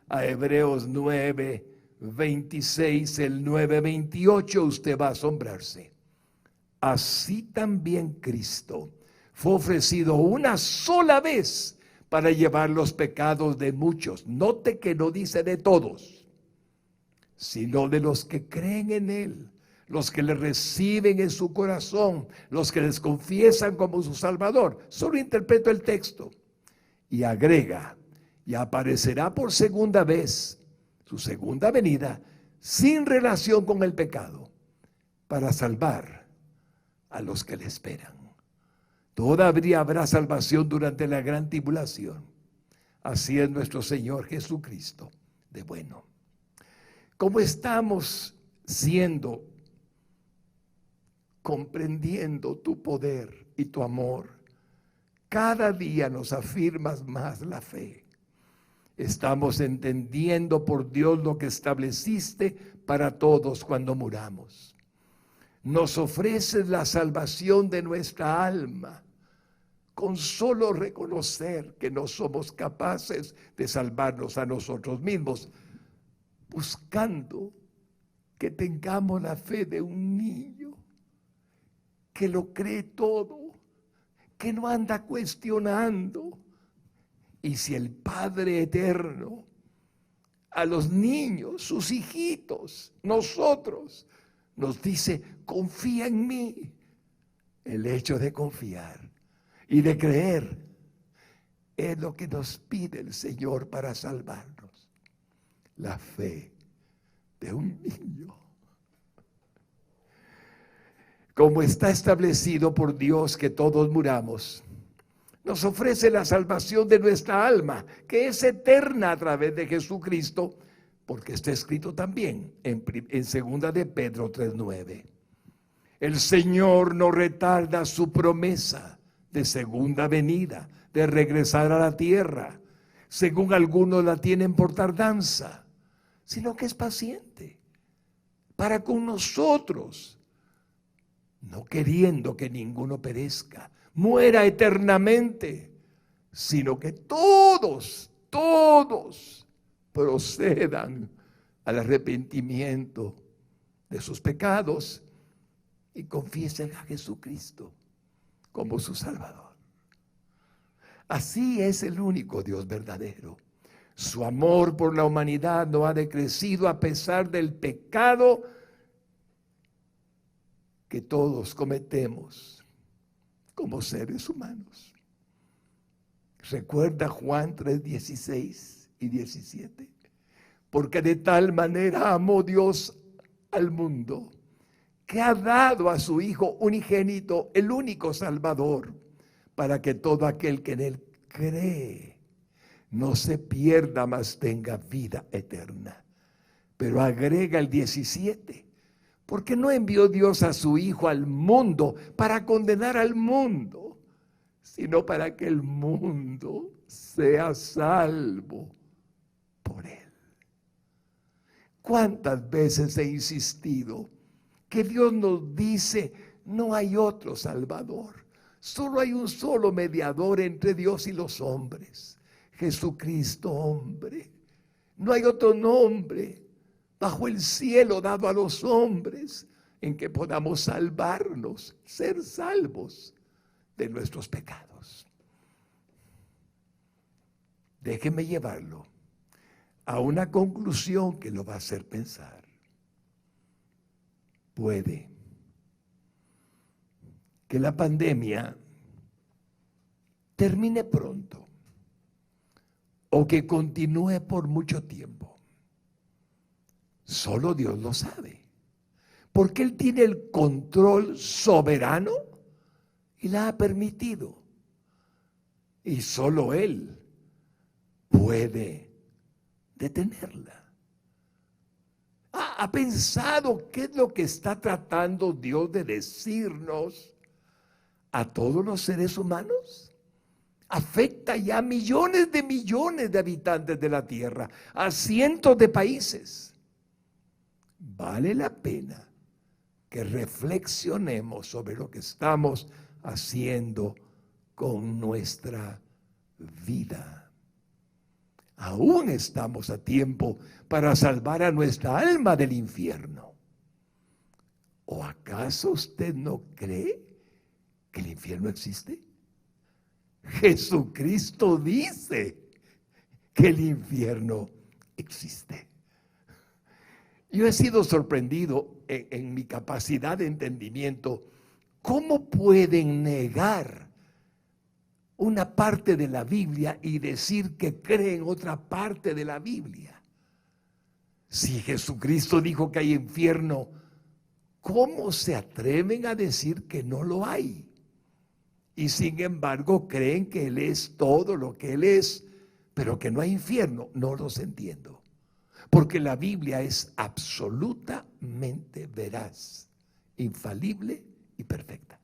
a Hebreos 9:26, el 9:28, usted va a asombrarse. Así también Cristo fue ofrecido una sola vez para llevar los pecados de muchos. Note que no dice de todos, sino de los que creen en Él, los que le reciben en su corazón, los que les confiesan como su Salvador. Solo interpreto el texto. Y agrega, y aparecerá por segunda vez, su segunda venida, sin relación con el pecado, para salvar a los que le esperan. Todavía habrá salvación durante la gran tribulación. Así es nuestro Señor Jesucristo de bueno. Como estamos siendo comprendiendo tu poder y tu amor, cada día nos afirmas más la fe. Estamos entendiendo por Dios lo que estableciste para todos cuando muramos. Nos ofreces la salvación de nuestra alma, con solo reconocer que no somos capaces de salvarnos a nosotros mismos, buscando que tengamos la fe de un niño que lo cree todo, que no anda cuestionando. Y si el Padre Eterno a los niños, sus hijitos, nosotros, nos dice, confía en mí, el hecho de confiar y de creer es lo que nos pide el Señor para salvarnos. La fe de un niño. Como está establecido por Dios que todos muramos, nos ofrece la salvación de nuestra alma, que es eterna a través de Jesucristo, porque está escrito también en 2 de Pedro 3:9. El Señor no retarda su promesa de segunda venida, de regresar a la tierra, según algunos la tienen por tardanza, sino que es paciente para con nosotros, no queriendo que ninguno perezca, muera eternamente, sino que todos procedan al arrepentimiento de sus pecados y confiesen a Jesucristo como su Salvador. Así es el único Dios verdadero. Su amor por la humanidad no ha decrecido a pesar del pecado que todos cometemos como seres humanos. Recuerda Juan 3:16 y 17. Porque de tal manera amó Dios al mundo, que ha dado a su Hijo unigénito, el único Salvador, para que todo aquel que en Él cree no se pierda, mas tenga vida eterna. Pero agrega el 17, porque no envió Dios a su Hijo al mundo para condenar al mundo, sino para que el mundo sea salvo por Él. ¿Cuántas veces he insistido que Dios nos dice, no hay otro Salvador, solo hay un solo mediador entre Dios y los hombres, Jesucristo hombre? No hay otro nombre bajo el cielo dado a los hombres en que podamos salvarnos, ser salvos de nuestros pecados. Déjeme llevarlo a una conclusión que lo va a hacer pensar. Puede que la pandemia termine pronto o que continúe por mucho tiempo. Solo Dios lo sabe, porque Él tiene el control soberano y la ha permitido. Y solo Él puede detenerla. ¿Ha pensado qué es lo que está tratando Dios de decirnos a todos los seres humanos? Afecta ya a millones de habitantes de la tierra, a cientos de países. Vale la pena que reflexionemos sobre lo que estamos haciendo con nuestra vida. Aún estamos a tiempo para salvar a nuestra alma del infierno. ¿O acaso usted no cree que el infierno existe? Jesucristo dice que el infierno existe. Yo he sido sorprendido en mi capacidad de entendimiento. ¿Cómo pueden negar una parte de la Biblia y decir que creen otra parte de la Biblia? Si Jesucristo dijo que hay infierno, ¿cómo se atreven a decir que no lo hay? Y sin embargo creen que Él es todo lo que Él es, pero que no hay infierno. No los entiendo, porque la Biblia es absolutamente veraz, infalible y perfecta.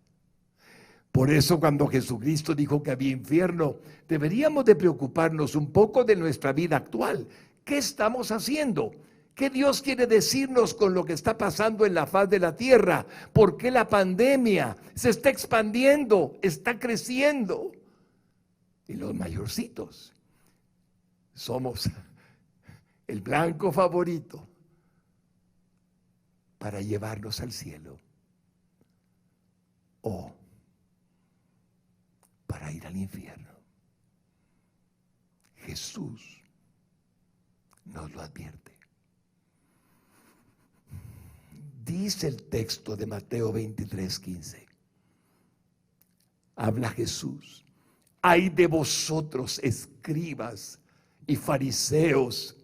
Por eso cuando Jesucristo dijo que había infierno, deberíamos de preocuparnos un poco de nuestra vida actual. ¿Qué estamos haciendo? ¿Qué Dios quiere decirnos con lo que está pasando en la faz de la tierra? ¿Por qué la pandemia se está expandiendo, está creciendo? Y los mayorcitos somos el blanco favorito para llevarnos al cielo o para ir al infierno. Jesús nos lo advierte. Dice el texto de Mateo 23:15. Habla Jesús. Ay de vosotros, escribas y fariseos,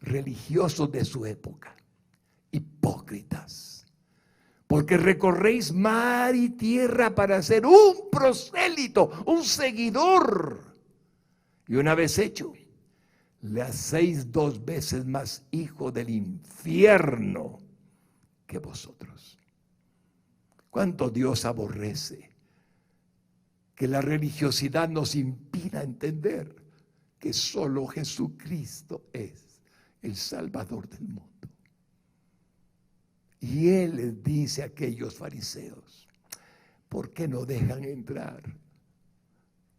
religiosos de su época, hipócritas, porque recorréis mar y tierra para ser un prosélito, un seguidor, y una vez hecho, le hacéis 2 veces más hijo del infierno que vosotros. ¿Cuánto Dios aborrece que la religiosidad nos impida entender que solo Jesucristo es el Salvador del mundo? Y Él les dice a aquellos fariseos: ¿por qué no dejan entrar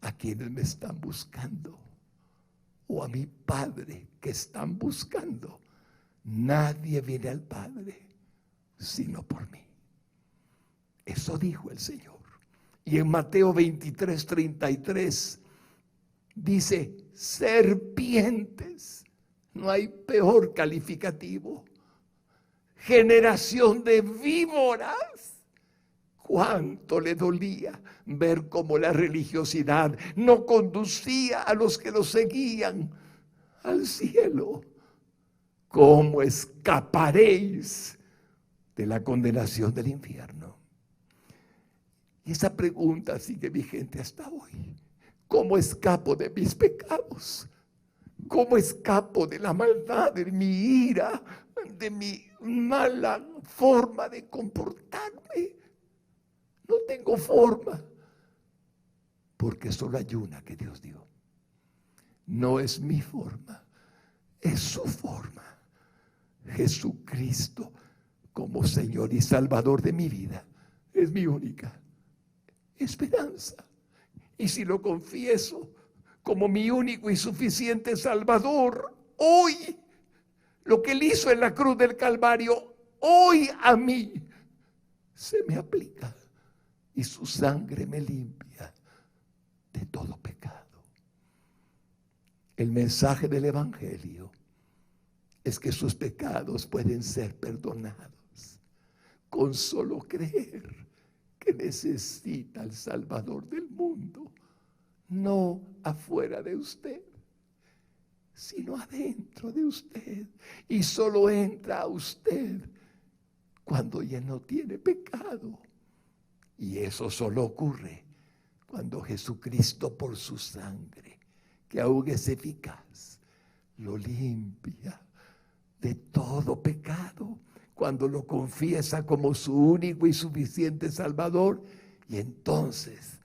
a quienes me están buscando? O a mi Padre que están buscando. Nadie viene al Padre sino por mí. Eso dijo el Señor. Y en Mateo 23:33 dice: serpientes. No hay peor calificativo. Generación de víboras. Cuánto le dolía ver cómo la religiosidad no conducía a los que lo seguían al cielo. ¿Cómo escaparéis de la condenación del infierno? Y esa pregunta sigue vigente hasta hoy. ¿Cómo escapo de mis pecados? ¿Cómo escapo de la maldad, de mi ira, de mi mala forma de comportarme? No tengo forma, porque solo hay una que Dios dio. No es mi forma, es su forma. Jesucristo como Señor y Salvador de mi vida es mi única esperanza. Y si lo confieso como mi único y suficiente Salvador, hoy, lo que Él hizo en la cruz del Calvario, hoy a mí se me aplica. Y su sangre me limpia de todo pecado. El mensaje del Evangelio es que sus pecados pueden ser perdonados con solo creer que necesita al Salvador del mundo, no afuera de usted, sino adentro de usted. Y solo entra a usted cuando ya no tiene pecado. Y eso solo ocurre cuando Jesucristo, por su sangre, que aún es eficaz, lo limpia de todo pecado, cuando lo confiesa como su único y suficiente Salvador, y entonces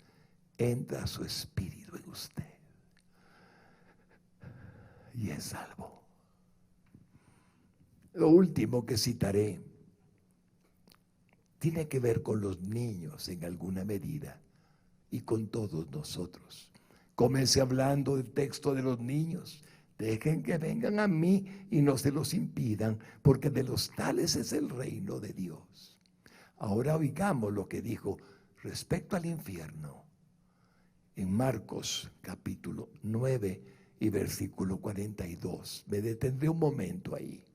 entra su Espíritu en usted y es salvo. Lo último que citaré tiene que ver con los niños en alguna medida y con todos nosotros. Comencé hablando del texto de los niños. Dejen que vengan a mí y no se los impidan, porque de los tales es el reino de Dios. Ahora oigamos lo que dijo respecto al infierno en Marcos capítulo 9 y versículo 42. Me detendré un momento ahí.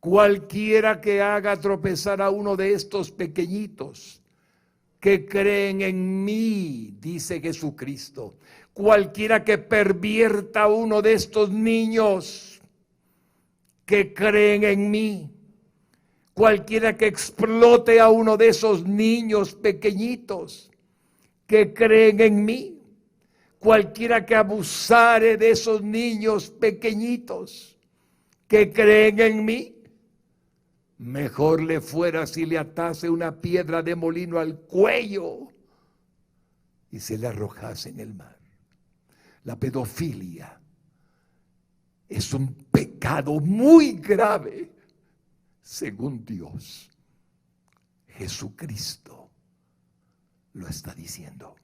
Cualquiera que haga tropezar a uno de estos pequeñitos que creen en mí, dice Jesucristo, cualquiera que pervierta a uno de estos niños que creen en mí, cualquiera que explote a uno de esos niños pequeñitos que creen en mí, cualquiera que abusare de esos niños pequeñitos que creen en mí, Mejor le fuera si le atase una piedra de molino al cuello y se le arrojase en el mar. La pedofilia es un pecado muy grave, según Dios. Jesucristo lo está diciendo.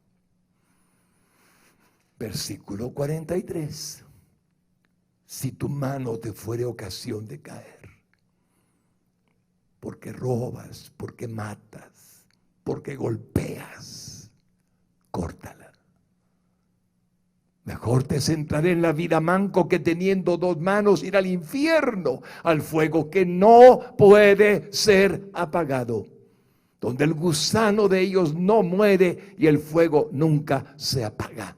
Versículo 43. Si tu mano te fuere ocasión de caer, porque robas, porque matas, porque golpeas, córtala. Mejor te centraré en la vida manco que teniendo dos manos ir al infierno, al fuego que no puede ser apagado, donde el gusano de ellos no muere y el fuego nunca se apaga.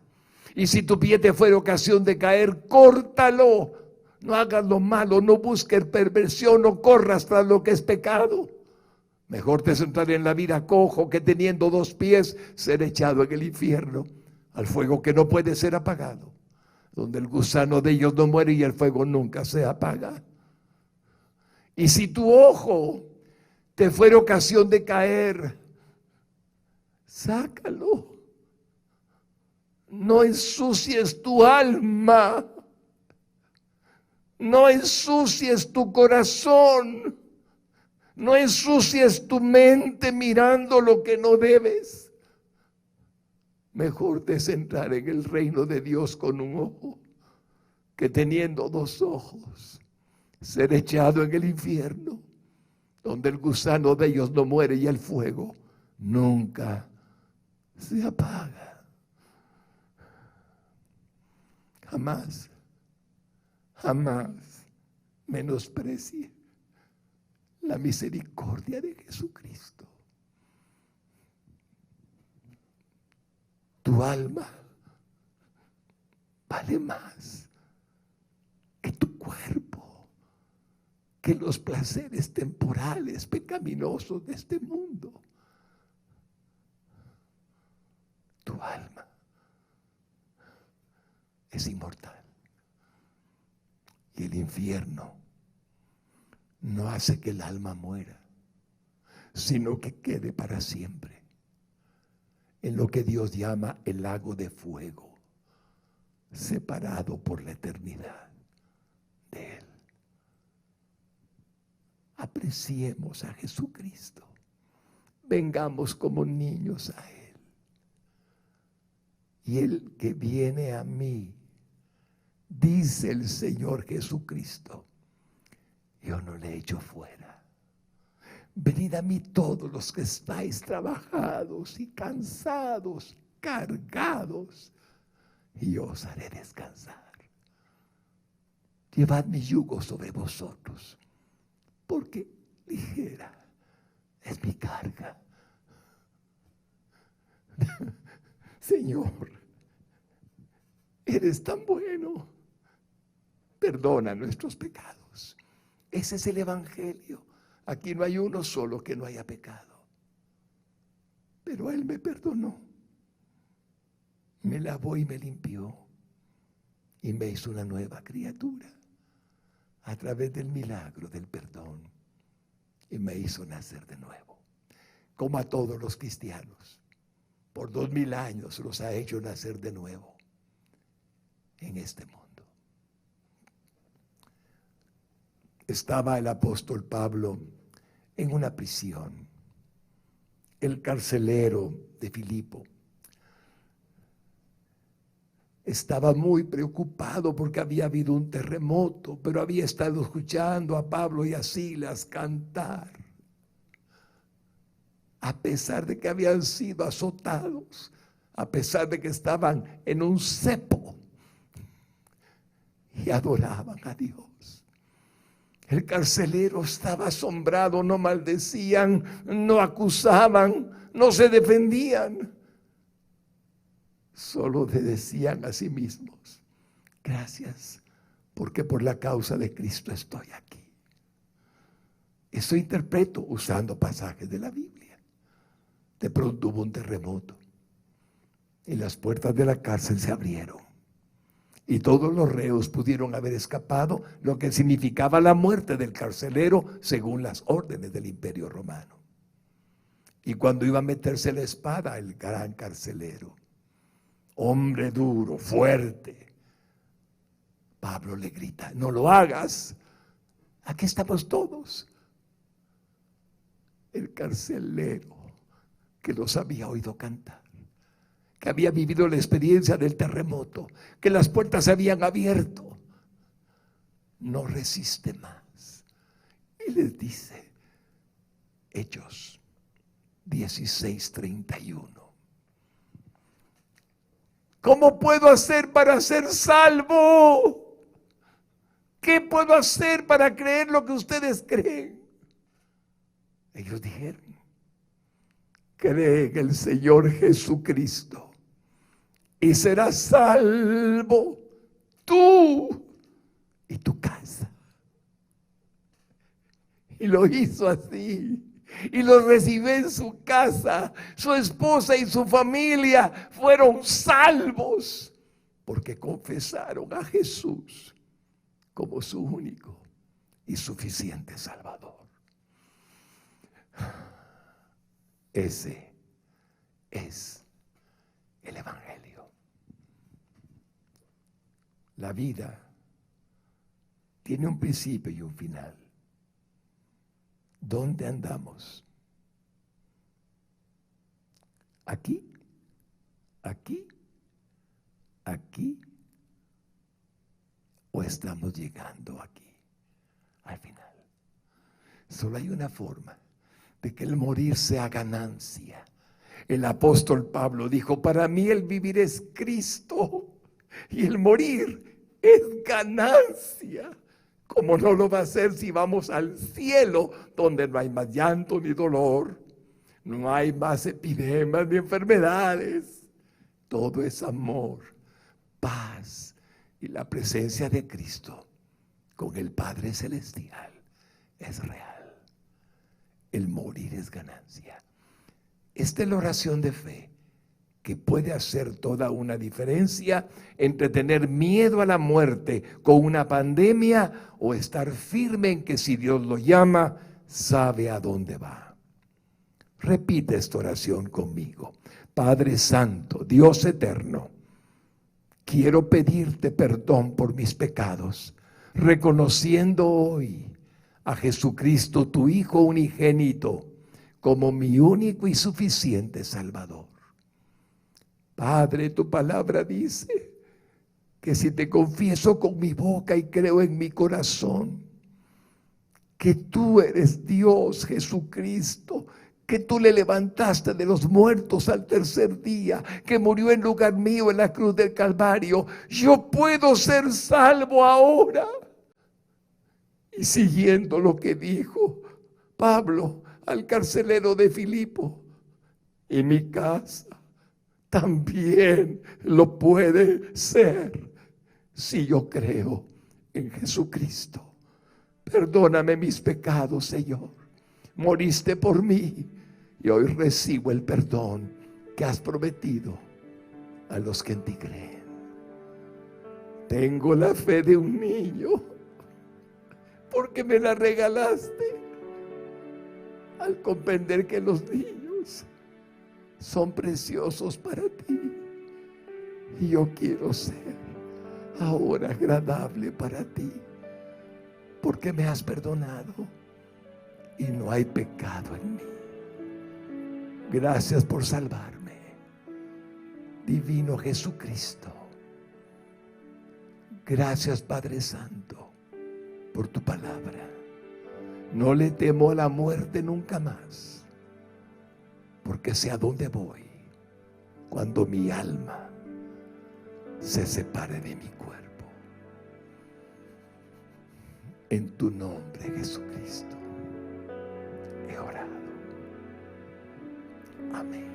Y si tu pie te fuere ocasión de caer, córtalo. No hagas lo malo, no busques perversión, no corras tras lo que es pecado. Mejor te centraré en la vida cojo que teniendo dos pies ser echado en el infierno, al fuego que no puede ser apagado, donde el gusano de ellos no muere y el fuego nunca se apaga. Y si tu ojo te fuera ocasión de caer, sácalo. No ensucies tu alma, no ensucies tu corazón, no ensucies tu mente mirando lo que no debes. Mejor te centrar en el reino de Dios con un ojo, que teniendo dos ojos, ser echado en el infierno, donde el gusano de ellos no muere y el fuego nunca se apaga. Jamás, jamás menosprecie la misericordia de Jesucristo. Tu alma vale más que tu cuerpo, que los placeres temporales, pecaminosos de este mundo. Tu alma es inmortal. Y el infierno no hace que el alma muera, sino que quede para siempre en lo que Dios llama el lago de fuego, separado por la eternidad de Él. Apreciemos a Jesucristo. Vengamos como niños a Él. Y el que viene a mí, dice el Señor Jesucristo, yo no le echo fuera. Venid a mí todos los que estáis trabajados y cansados, cargados, y yo os haré descansar. Llevad mi yugo sobre vosotros, porque ligera es mi carga. Señor, eres tan bueno. Perdona nuestros pecados. Ese es el evangelio. Aquí no hay uno solo que no haya pecado. Pero Él me perdonó. Me lavó y me limpió. Y me hizo una nueva criatura a través del milagro del perdón. Y me hizo nacer de nuevo. Como a todos los cristianos. Por 2000 años los ha hecho nacer de nuevo en este mundo. Estaba el apóstol Pablo en una prisión. El carcelero de Filipo estaba muy preocupado porque había habido un terremoto, pero había estado escuchando a Pablo y a Silas cantar. A pesar de que habían sido azotados, a pesar de que estaban en un cepo, y adoraban a Dios. El carcelero estaba asombrado, no maldecían, no acusaban, no se defendían. Solo le decían a sí mismos, gracias, porque por la causa de Cristo estoy aquí. Eso interpreto usando pasajes de la Biblia. De pronto hubo un terremoto y las puertas de la cárcel se abrieron y todos los reos pudieron haber escapado, lo que significaba la muerte del carcelero según las órdenes del Imperio Romano. Y cuando iba a meterse la espada, el gran carcelero, hombre duro, fuerte, Pablo le grita: no lo hagas, aquí estamos todos. El carcelero, que los había oído cantar, que había vivido la experiencia del terremoto, que las puertas se habían abierto, no resiste más y les dice, Hechos 16:31, ¿cómo puedo hacer para ser salvo? ¿Qué puedo hacer para creer lo que ustedes creen? Ellos dijeron, cree en el Señor Jesucristo y serás salvo tú y tu casa. Y lo hizo así. Y lo recibió en su casa. Su esposa y su familia fueron salvos porque confesaron a Jesús como su único y suficiente Salvador. Ese es el Evangelio. La vida tiene un principio y un final. ¿Dónde andamos? ¿Aquí? ¿Aquí? ¿Aquí? ¿O estamos llegando aquí, al final? Solo hay una forma de que el morir sea ganancia. El apóstol Pablo dijo, para mí el vivir es Cristo y el morir es ganancia. ¿Cómo no lo va a ser si vamos al cielo, donde no hay más llanto ni dolor, no hay más epidemias ni enfermedades? Todo es amor, paz y la presencia de Cristo con el Padre Celestial es real. El morir es ganancia. Esta es la oración de fe que puede hacer toda una diferencia entre tener miedo a la muerte con una pandemia o estar firme en que si Dios lo llama, sabe a dónde va. Repite esta oración conmigo. Padre Santo, Dios eterno, quiero pedirte perdón por mis pecados, reconociendo hoy a Jesucristo, tu Hijo unigénito, como mi único y suficiente Salvador. Padre, tu palabra dice que si te confieso con mi boca y creo en mi corazón que tú eres Dios, Jesucristo, que tú le levantaste de los muertos al tercer día, que murió en lugar mío en la cruz del Calvario, yo puedo ser salvo ahora. Y siguiendo lo que dijo Pablo al carcelero de Filipo, en mi casa también lo puede ser si yo creo en Jesucristo. Perdóname mis pecados, Señor. Moriste por mí y hoy recibo el perdón que has prometido a los que en ti creen. Tengo la fe de un niño porque me la regalaste al comprender que los niños son preciosos para ti. Y yo quiero ser ahora agradable para ti, porque me has perdonado y no hay pecado en mí. Gracias por salvarme, divino Jesucristo. Gracias, Padre Santo, por tu palabra. No le temo a la muerte nunca más, porque sé a dónde voy cuando mi alma se separe de mi cuerpo. En tu nombre, Jesucristo, he orado. Amén.